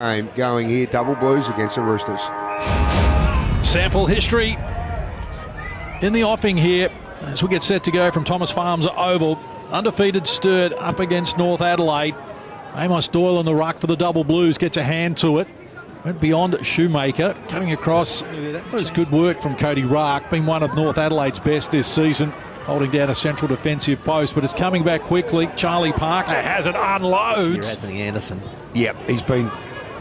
Going here, double blues against the Roosters. SANFL history in the offing here as we get set to go from Thomas Farms Oval. Undefeated Sturt up against North Adelaide. Amos Doyle on the ruck for the double blues, gets a hand to it. Went beyond Shoemaker, cutting across. That was good work from Cody Rack, been one of North Adelaide's best this season, holding down a central defensive post, but it's coming back quickly. Charlie Parker has it, unloads. Here has the Anderson. Yep, he's been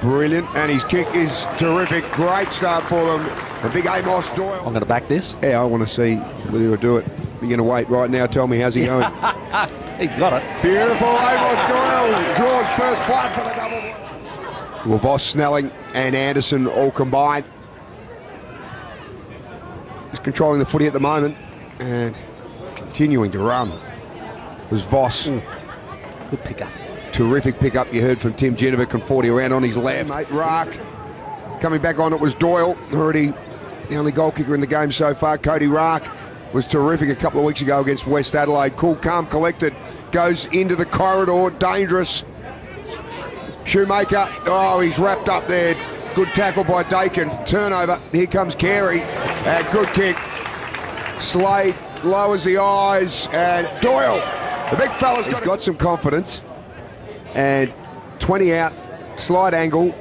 brilliant, and his kick is terrific. Great start for them. The big Amos Doyle. I'm going to back this. Yeah, I want to see whether he'll do it. You're going to wait right now. Tell me, how's he going? He's got it. Beautiful. Amos Doyle draws first blood for the double. Well, Voss, Snelling and Anderson all combined. He's controlling the footy at the moment and continuing to run. It was Voss. Good pickup. Terrific pickup. You heard from Tim Genovic and 40 around on his left. Mate, Rack. Coming back on, it was Doyle. Already the only goal kicker in the game so far. Cody Rack was terrific a couple of weeks ago against West Adelaide. Cool, calm, collected. Goes into the corridor. Dangerous. Shoemaker. Oh, he's wrapped up there. Good tackle by Dakin. Turnover. Here comes Carey. Good kick. Slade lowers the eyes. And Doyle, the big fella's got some confidence. And 20 out. Slide angle.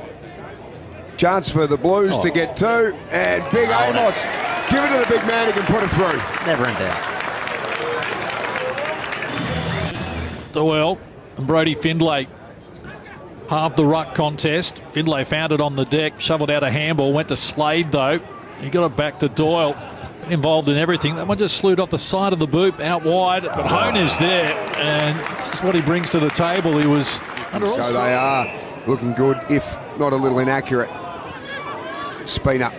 Chance for the Blues to get two. And big Amos. Give it to the big man who can put it through. Never in doubt. Doyle and Brody Findlay halved the ruck contest. Findlay found it on the deck, shoveled out a handball, went to Slade though. He got it back to Doyle. Involved in everything. That one just slewed off the side of the boot out wide, but Hone is there, and this is what he brings to the table. He was under all. So they are looking good, if not a little inaccurate. Spina.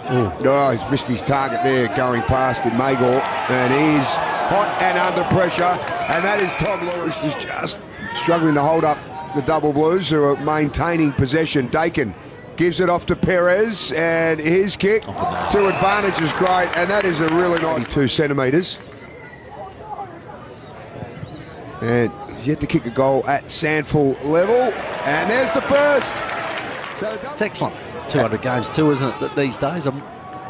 Oh, he's missed his target there, going past it, Magor, and he's hot and under pressure, and that is Tom Lewis is just struggling to hold up the double blues, who are maintaining possession. Dakin gives it off to Perez, and his kick to advantage is great, and that is a really nice 2 centimetres. And yet to kick a goal at SANFL level, and there's the first. So it's excellent. 200 games too, isn't it, these days? I'm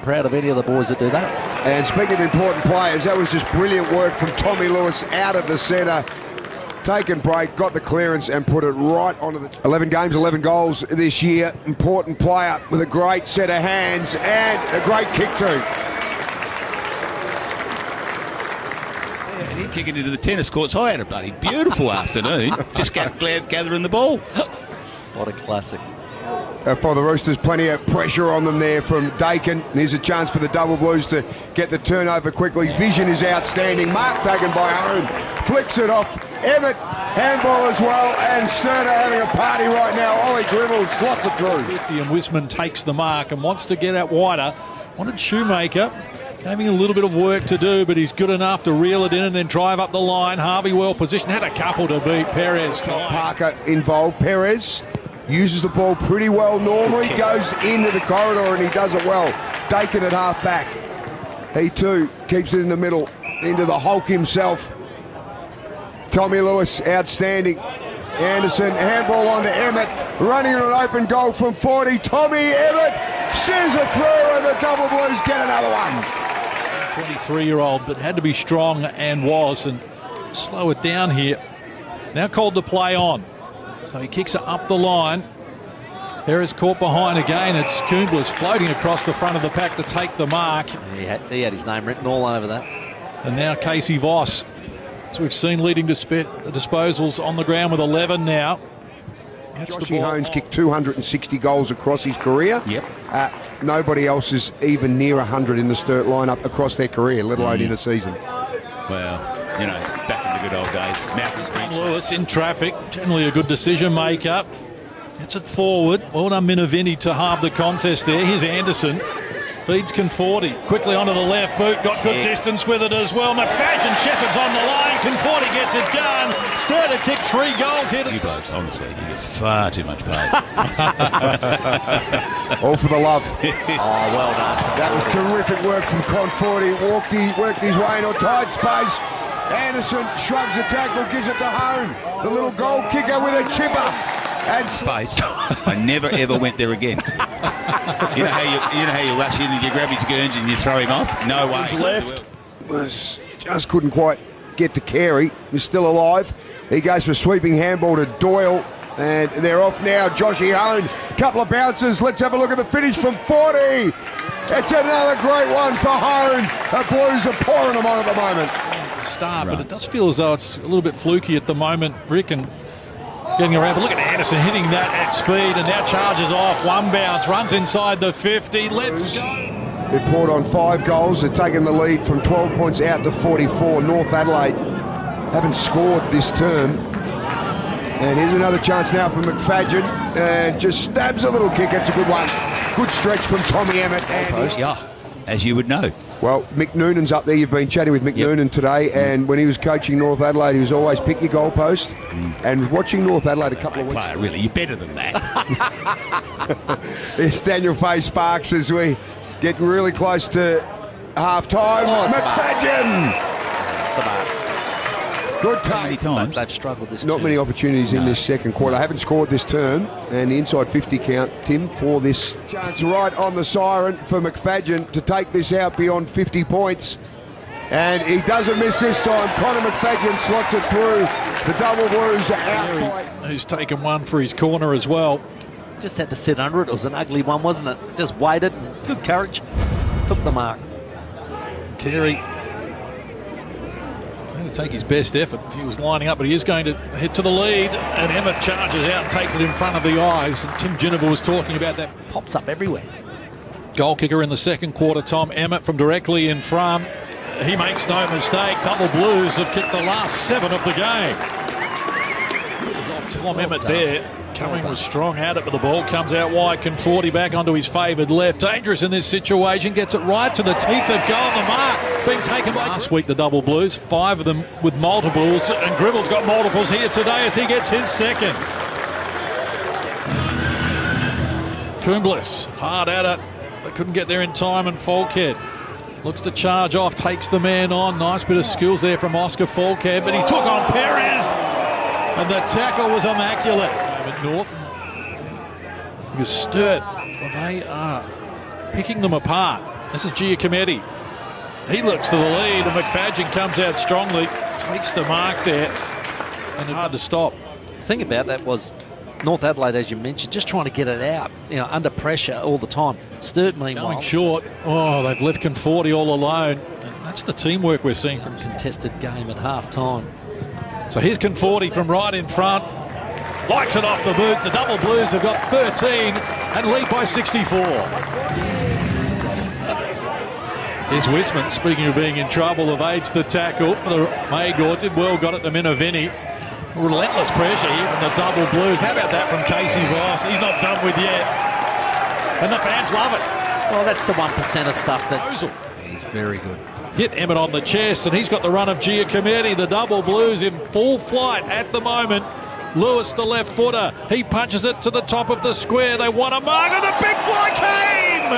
proud of any of the boys that do that. And speaking of important players, that was just brilliant work from Tommy Lewis out of the centre. Taken break, got the clearance and put it right onto the... 11 games, 11 goals this year. Important player with a great set of hands and a great kick too. Yeah, and kicking into the tennis courts. I had a bloody beautiful afternoon. Just gathering the ball. What a classic. For the Roosters, plenty of pressure on them there from Dakin. Here's a chance for the double blues to get the turnover quickly. Vision is outstanding. Mark taken by Aaron. Flicks it off. Emmett, handball as well. And Sturt are having a party right now. Ollie Gribbles slots it through. 50, and Wisman takes the mark and wants to get out wider. Wanted Shoemaker. Having a little bit of work to do, but he's good enough to reel it in and then drive up the line. Harvey well positioned. Had a couple to beat. Perez. Parker involved. Perez uses the ball pretty well normally, goes into the corridor and he does it well. Dakin at half back. He too keeps it in the middle, into the Hulk himself. Tommy Lewis, outstanding. Anderson, handball on to Emmett, running on an open goal from 40. Tommy Emmett sees it through and the double blues get another one. 23-year-old, but had to be strong and was, and slow it down here. Now called to play on. So he kicks it up the line. There is caught behind again. It's Kuhnblis floating across the front of the pack to take the mark. He had his name written all over that. And now Casey Voss, as we've seen, leading to disposals on the ground with 11 now. Joshy Hones kicked 260 goals across his career. Yep. Nobody else is even near 100 in the Sturt lineup across their career, let alone in a season. Well, you know, back in the good old days. Mountains Beach. Lewis in traffic, generally a good decision maker. Gets it forward. Well done, Minavini, to halve the contest there. Here's Anderson. Feeds Conforti. Quickly onto the left boot. Got good distance with it as well. McFadden Shepherd's on the line. Conforti gets it done. Sturt kicked 3 goals here. You blokes, honestly, you get far too much pay. All for the love. Oh, well done. That was terrific work from Conforti. Worked his way into a tight space. Anderson shrugs the tackle, gives it to Hone. The little goal kicker with a chipper. And face. I never ever went there again. You know how you rush in and you grab his gurns and you throw him off? No way. He's left. just couldn't quite get to Carey. He's still alive. He goes for a sweeping handball to Doyle. And they're off now. Joshy Owen, couple of bounces. Let's have a look at the finish from 40. It's another great one for Hone. The Blues are pouring them on at the moment. Start, but it does feel as though it's a little bit fluky at the moment, Rick, and getting around. But look at Anderson hitting that at speed and now charges off. One bounce, runs inside the 50. Let's go. They're poured on 5 goals. They're taking the lead from 12 points out to 44. North Adelaide haven't scored this term. And here's another chance now for McFadden. And just stabs a little kick. It's a good one. Good stretch from Tommy Emmett. And Yeah, as you would know. well, Mick Noonan's up there. You've been chatting with Mick Noonan today. And when he was coaching North Adelaide, he was always pick your goalpost. And watching North Adelaide a couple of weeks Player, really, you're better than that. There's Daniel Fay Sparks as we get really close to half-time. McFadden! It's about Good Many take. times. they've struggled this Not term. many opportunities in this second quarter. I haven't scored this term, and the inside 50 count, Tim, for this chance right on the siren for McFadden to take this out beyond 50 points. And he doesn't miss this time. Connor McFadden slots it through. The double Blues are out by... Who's taken one for his corner as well. Just had to sit under it. It was an ugly one, wasn't it? Just waited. And good courage. Took the mark. Carey going to take his best effort if he was lining up, but he is going to head to the lead, and Emmett charges out and takes it in front of the eyes. And Tim Ginnivan was talking about that. Pops up everywhere. Goal kicker in the second quarter, Tom Emmett, from directly in front. He makes no mistake. Double Blues have kicked the last 7 of the game. This is off Tom Emmett there. Coming was strong at it, but the ball comes out wide. Conforti back onto his favoured left. Dangerous in this situation. Gets it right to the teeth of goal. The marks being taken by last week, the Double Blues. 5 of them with multiples. And Gribble's got multiples here today as he gets his second. Kumblis, hard at it. They couldn't get there in time, and Falkhead looks to charge off, takes the man on. Nice bit of skills there from Oscar Falkhead, but he took on Perez. And the tackle was immaculate. North, because Sturt, well, they are picking them apart. This is Giacometti. He looks to the lead, and McFadden comes out strongly, takes the mark there, and hard to stop. The thing about that was North Adelaide, as you mentioned, just trying to get it out, under pressure all the time. Sturt, meanwhile, Going short. Oh, they've left Conforti all alone. And that's the teamwork we're seeing from. contested game at half-time. So here's Conforti from right in front. Likes it off the boot. The Double Blues have got 13 and lead by 64. Here's Wisman, speaking of being in trouble, evades the tackle. The Magor did well, got it to Minovini. Relentless pressure here from the Double Blues. How about that from Casey Voss? He's not done with yet. And the fans love it. Well, that's the 1% of stuff that Ozil he's very good. hit Emmett on the chest, and he's got the run of Giacometti. The Double Blues in full flight at the moment. Lewis, the left footer, he punches it to the top of the square. They want a mark, and the big fly came!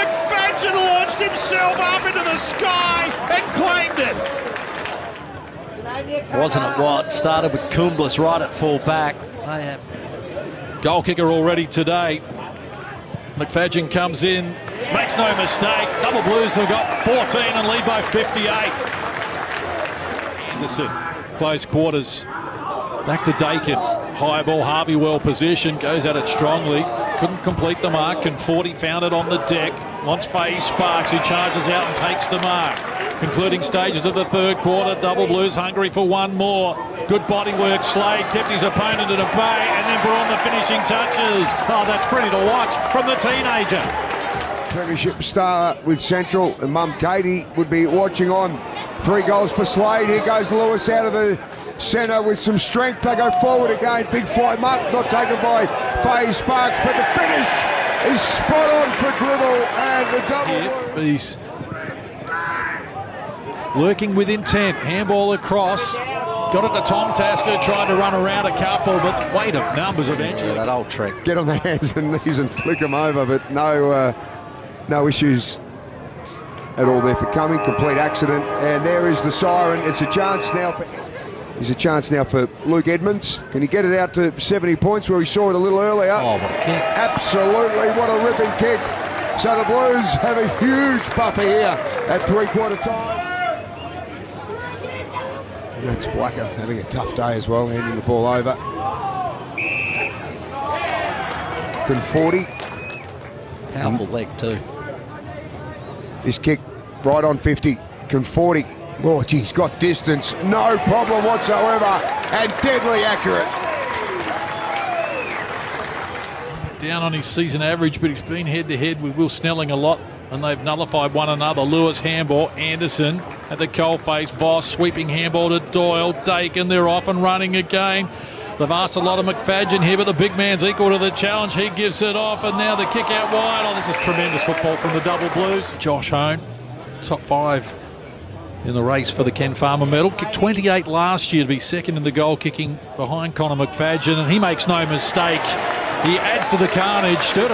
McFadden launched himself up into the sky and claimed it. Wasn't it what? Started with Kumblis right at full back. They have Goal kicker already today. McFadden comes in, makes no mistake. Double Blues have got 14 and lead by 58. Anderson, close quarters. Back to Dakin. High ball, Harvey well positioned. Goes at it strongly. Couldn't complete the mark. Conforti found it on the deck. Wants Fay Sparks, who charges out and takes the mark. Concluding stages of the third quarter. Double Blues hungry for one more. Good body work. Slade kept his opponent at a bay and then brought on the finishing touches. Oh, that's pretty to watch from the teenager. Premiership star with Central, and Mum Katie would be watching on. 3 goals for Slade. Here goes Lewis out of the centre with some strength. They go forward again. Big fly mark, not taken by Fay Sparks, but the finish is spot on for Gribble, and the double. He's lurking with intent. Handball across. Got it to Tom Tasker, tried to run around a couple, but weight of numbers eventually. that old trick. Get on the hands and knees and flick them over, but no issues at all there for coming. Complete accident, and there is the siren. It's a chance now for There's a chance now for Luke Edmonds. Can he get it out to 70 points where he saw it a little earlier? Oh, what a kick. Absolutely, what a ripping kick. So the Blues have a huge buffer here at three-quarter time. Max Blacker having a tough day as well, handing the ball over. From 40. Powerful leg too. This kick right on 50. Conforti. Oh, gee, he's got distance. No problem whatsoever. And deadly accurate. Down on his season average, but he's been head-to-head with Will Snelling a lot, and they've nullified one another. Lewis handball, Anderson at the coalface, Voss sweeping handball to Doyle, Dakin, they're off and running again. They've asked a lot of McFadgen here, but the big man's equal to the challenge. He gives it off, and now the kick out wide. Oh, this is tremendous football from the Double Blues. Josh Hone, top 5 in the race for the Ken Farmer medal. Kicked 28 last year to be second in the goal kicking behind Connor McFadgen, and he makes no mistake. He adds to the carnage. Sturt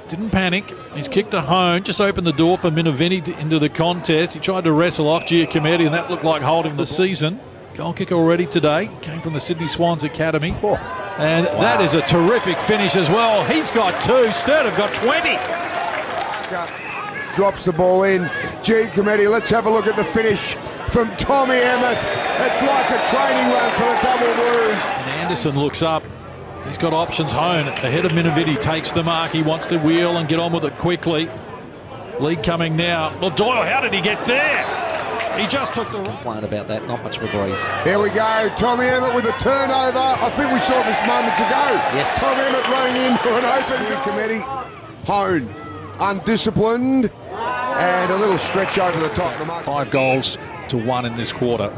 didn't panic. He's kicked to Hone, just opened the door for Minavini into the contest. He tried to wrestle off Giacometti, and that looked like holding the season. Goal kick already today. Came from the Sydney Swans Academy. And that is a terrific finish as well. He's got 2. Sturt have got 20. Drops the ball in. Giacometti, let's have a look at the finish from Tommy Emmett. It's like a training run for the Double Blues. And Anderson looks up. He's got options. Hone ahead of Minaviti, takes the mark. He wants to wheel and get on with it quickly. Lead coming now. Well, Doyle, how did he get there? He just took the run. Complain about that, not much of a breeze. Here we go. Tommy Emmett with a turnover. I think we saw this moments ago. Yes. Tommy Emmett running into an open committee. Hone, undisciplined, and a little stretch over the top. 5 goals to 1 in this quarter.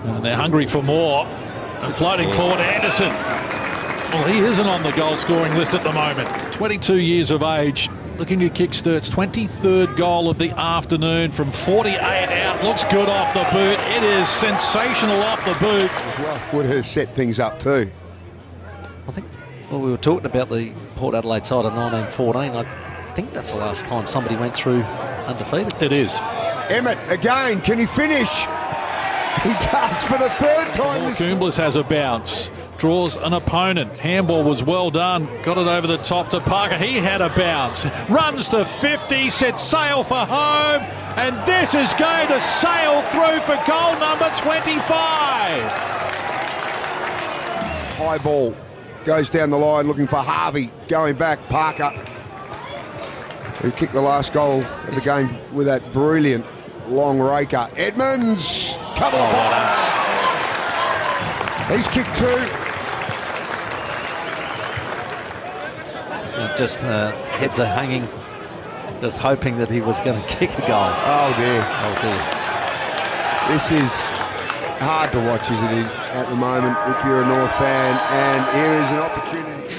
And they're hungry for more. And floating forward, Anderson. Well, he isn't on the goal scoring list at the moment. 22 years of age. Looking to kick Sturt's 23rd goal of the afternoon from 48 out. Looks good off the boot. It is sensational off the boot. Well, would have set things up too. I think, well, we were talking about the Port Adelaide side of 1914. I think that's the last time somebody went through undefeated. It is. Emmett again. Can he finish? He does for the 3rd time. Coomblas has a bounce. Draws an opponent. Handball was well done. Got it over the top to Parker. He had a bounce. Runs to 50. Sets sail for home. And this is going to sail through for goal number 25. High ball. Goes down the line looking for Harvey. Going back, Parker, who kicked the last goal of the game with that brilliant long raker. Edmonds. Couple of balls. He's kicked 2. Just heads are hanging, just hoping that he was going to kick a goal. Oh dear. Oh dear. This is hard to watch, isn't it, at the moment, if you're a North fan, and here is an opportunity.